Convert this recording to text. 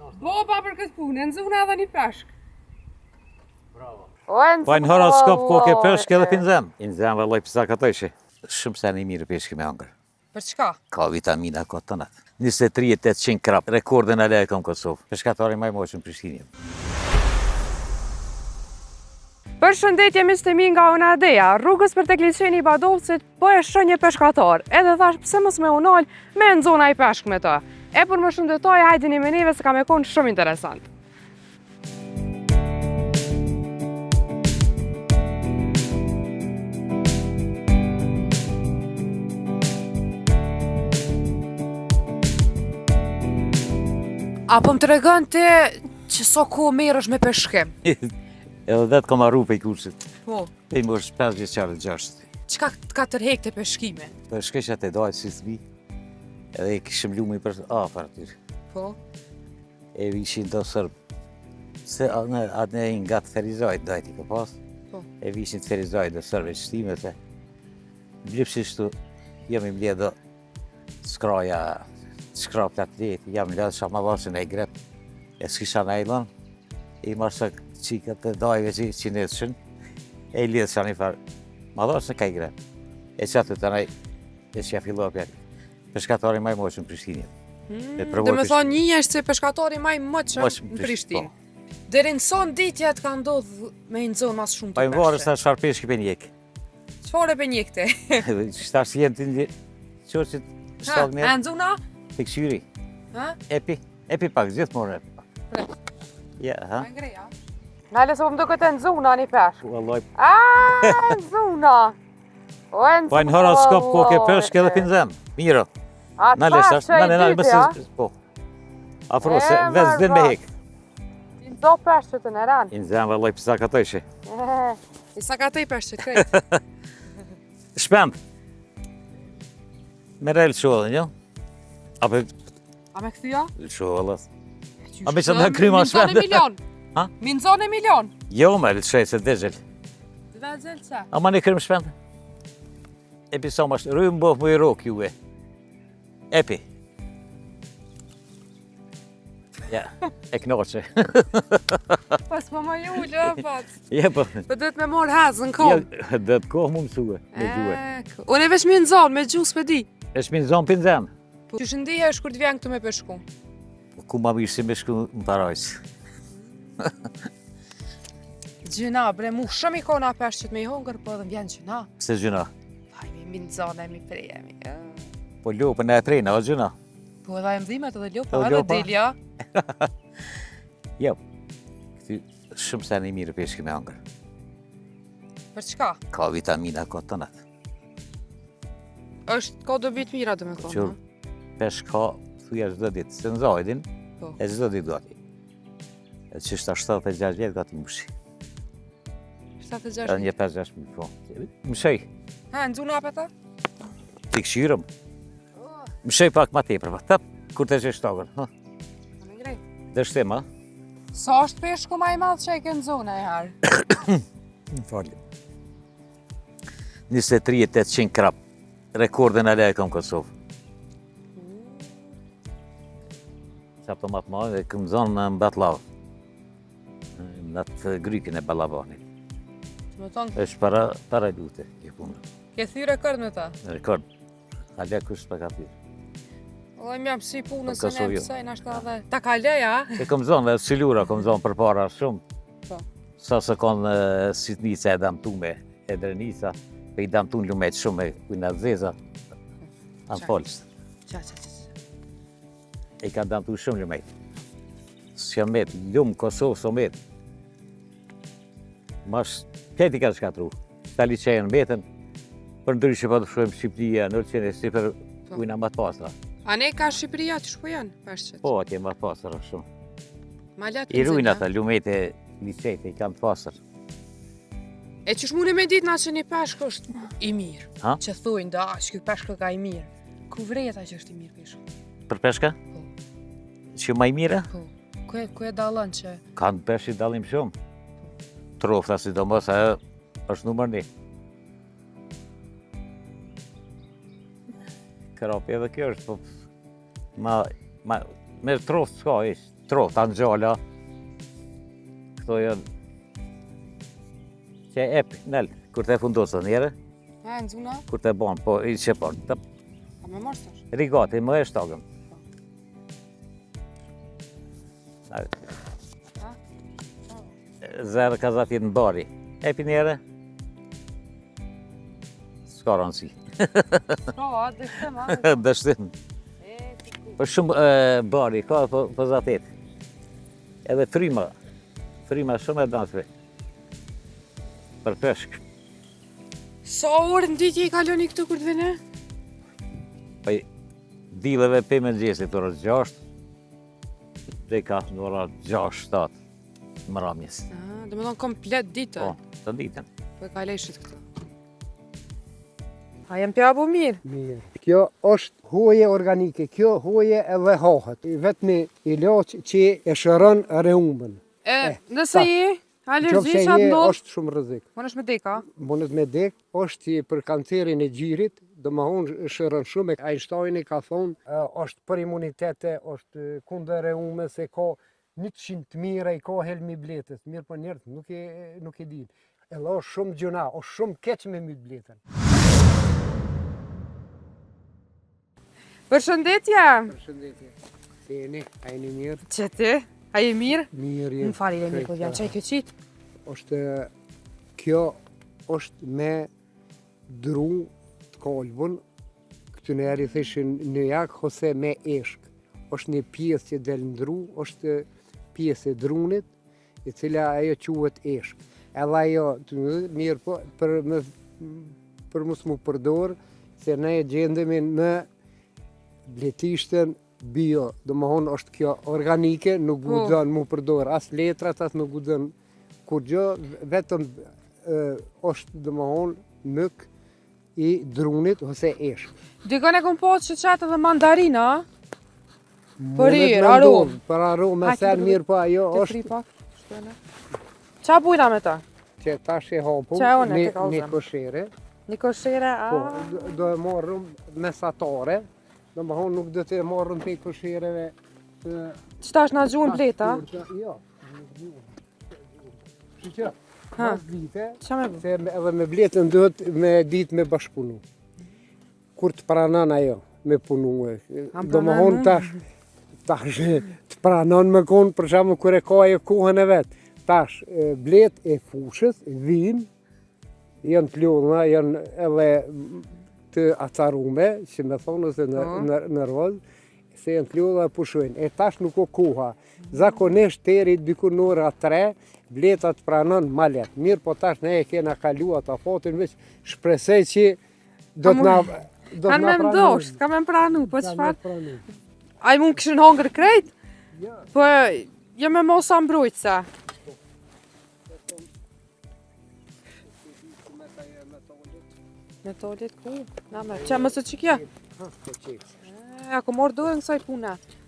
Po, pa për këtë punë, në zuna edhe një peshk. Bravo. Pa në horoskop ko ke peshk edhe pinzem. Pinzem vallaj pisa ka tëjshi. Shumë se një mirë peshki me angër. Për çka? Ka vitamina, ka të natë. 23-800 krap, rekordin e lejë kom Kosovë. Peshkatari maj moqën Prishtinje. Për shëndetje miqtë e mi nga Onadeja, rrugës për tek liçeni i Badovcit po e shoh një peshkatar. Edhe thash pse mos me unal me në zona i peshk me të. E për më shëndetoj, hajdini me neve se ka me konë shumë interesant. Apo më të regon të që so ku merësh me peshkim? Edhe dhe të kom arru pe i kursit. Po. E më është 5 vjeqarë 6. Qka ka tërhek të peshkime? Peshkeshat e dojtë si thmi. Edhe e kishëm lumi për afar aty. Po. E vishin do sërbë. Se atë ne nga të ferizajt dojtë i ka pas. Po. E vishin të ferizajt do sërbë e qëtimet e. Blypshishtu, jam i mledhe skraja, shkrap të atleti, jam mledhe shamalashën e i grep. E s'kisha najlon, i marsak qikat të dajve që nëtëshën, e i lidhë shani farë, malashën ka i grep. E që atë të nej, e që ja filloha pjekë. Peshkatari maj moqën Prishtinje. Dhe me thonë një është se peshkatari maj moqën në Prishtinë. Deri në son ditjet ka ndodhë me në zonë mas shumë të peshke. Pa i varë sa shfar peshki për njekë. Qfar e për njekëte? Qëtash jenë të një qërësit shtag njerë. Ha, në zona? Të këshyri. Epi pak, gjithë morë epi pak. Ja, ha? Nale se po më do këtë në zona një peshk. Vallaj. Në zona! Pa në horoskop ko ke peshk edhe pinzem. Miro. Nale shash, nale mësë. Po. Afro se vez dhe me hek. Ti në do peshk që të në ranë. Pinzem vallaj pisa ka të ishe. I sa ka të i peshk që të krejtë. Shpend. Me rejlë shodhe, një? A me këthia? Shodhe. A me që të kryma shpend. Minzone milion. Ha? Minzone milion. Jo me lëshej se dëgjel. Dëgjel që? A ma në krym shpend? Epi sa ma shtë, rrujë më bëhë më i rokë juve. Epi. Ja, e knoqe. Pas po më jullë, pat. Je po. Po dhëtë me morë hazë në kom. Dhëtë kohë mu mësue, me gjue. Unë e vesh minzon, me gjuhë s'pedi. E shminzon pinzem. Që shëndija është kur të vjen këtu me peshku? Ku ma mirë si me shku në parajsë. Gjëna, bre, mu shumë i kona pesh që të me i hongër, po edhe m'vjen gjëna. Pse gjëna? Vaj, mi minzone, mi prejemi. Po lopën e prejna, o gjëna? Po edhe e mdhimet edhe lopën, edhe delja. Jo, këty shumë se një mirë peshki me angër. Për çka? Ka vitamina, ka të natë. Është ka dobit mira dhe me thonë, Që peshk ka, thuja çdo ditë, se në zajdin, e çdo ditë gati. E që shta 76 vjetë gati mëshi. 76? Edhe një 5-6 mijë, po. Mëshej. Ha, në zuna apeta? Ti këshirëm. Mëshej pak ma tepër, pa. Tëp, kur të gjesh tagër. Në ngrej. Dhe shtem, ha? Sa është peshku ma i madhë që e ke në zona e herë? Në falje. 23-800 krap. Rekordin e lejë kom Kosovë. Qa për matë madhe, këmë zonë në Mbetlavë. Në atë grykin e Balabanit. është para lute, ke punë. Ke thy rekord me ta? Rekord. Halja kush për ka thyrë. Dhe më jam si punës Po, e ne Kosovë. pësejnë ashtë edhe. Ta kalej, a? E kom zonë dhe cilura, kom zonë për para shumë. Po. Sa se konë sitnica e damtume, e drenica, pe i damtun lumet shumë e kujna zeza. Anë folës. Qa. E ka damtu shumë lumet. Së met, lumë Kosovë së met. Mash, këti ka shkatru. Ta liqejën metën, për ndryshë pa të shumë Shqipëria, nërë qene si për kujna më të pasra. A ne ka Shqipëria që shpo janë, pashqet? Po, atje më të pasra shumë. Ma letë I rujnë ata, lumet e liqejtë, i kam të pasrë. E që shmune me ditë na që një peshk është i mirë. Ha? Që thujnë, da, që kjo peshkë ka i mirë. Ku vrejta që është i mirë peshkë? Për peshka? Po. Që ma i mire? Po. Ku e dalën që? Kanë peshqit dalim shumë. Trofta si do mos, ajo është numër 1. Krapi edhe kjo është, po... Me troftë s'ka ishtë. trofta në gjalla. Këto janë që ep, nel, kur te fundosën njëre, E, në zuna? kur te bon, po i që po, të A me marrë stash? rigati, më e shtagëm. Zerë ka zatit në bari. Epi njëre? S'ka rëndësi. Ka, dështem, a? Dështim. Për shumë bari, ka për zatit. Edhe frima. Frima shumë e dansve. Për peshk. Sa orë në ditë i kaloni këtu kur të vene? Për dileve për mëngjesit të orës 6. Dhe ka në ora 6-7. Më ramjes. Do me thonë komplet ditë. Po, të ditën. Po e kaleshit këtu. A jem pjabu mirë? Mirë. Kjo është hoje organike, kjo hoje edhe hahet. Vetëmi ilaç që e shëron reumbën. E, nëse je alergji Qofse qatë je ndodh, është shumë rrezik. më nësh me deka. Mundet me dek, është që për kancerin e gjirit, do më hunë shëron shumë. Einstein ka thonë, është për imunitete, është kundër reumës, se ka 100 të mira i ka helmi bletës. Mirë për njerët nuk e din. Edhe është shumë gjuna, është shumë keq me mi bletën. Përshëndetje! Përshëndetje. Se jeni, a jeni mirë? Që ti? A je mirë? Mirë jenë. Më fali dhe mirë, po vjen qaj kjo qitë. Kjo është me dru të kolbun, këtë njerë i theshin në jak, ose me eshk. është një pjesë që del në dru, është pjesë e drunit, e cila ajo quhet eshk. Edhe ajo, mirë po, për mos mu përdor, se ne e gjendemi në bletishtën bio, do më honë është kjo organike, nuk gudzon mu përdor as letrat, as nuk gudzon kur gjë, vetëm është do më honë mëk i drunit ose eshk. Dikon e kom po që qatë edhe mandarina, për aromë. Për aromë, me sen mirë po ajo është... Qa bujna me ta? Që tash e hapu, një koshere. Një koshere, a? Po, do e marrëm mesatare, do më honë nuk do të e marrëm për koshereve të... Qëta është nga gjuhën bleta? Jo, që mas vite, Qa me bu? se edhe me bletën duhet me ditë me bashkëpunu. Kur të pranan ajo me punu, do më honë tash të pranon me konë, për shamë kër e ka ajo kohën e vetë. Tash, blet e fushës, vim, janë të lodhna, janë edhe të acarume, që me thonë ose në rozë, se janë të lodhna e pushojnë. E tash nuk o koha. Zakonisht teri diku në ora 3, bletat pranon ma letë. Mirë, po tash ne e kena kalua të fatin, veç shpresej që do të na pranon. Kanë me mdosht, ka me më pranu, po qëfar? A i mund këshën hongër krejt? Po, jo me mosa mbrujtësa. Metolit ku? Qa mësë që kja? Ako morë dojë nësaj puna.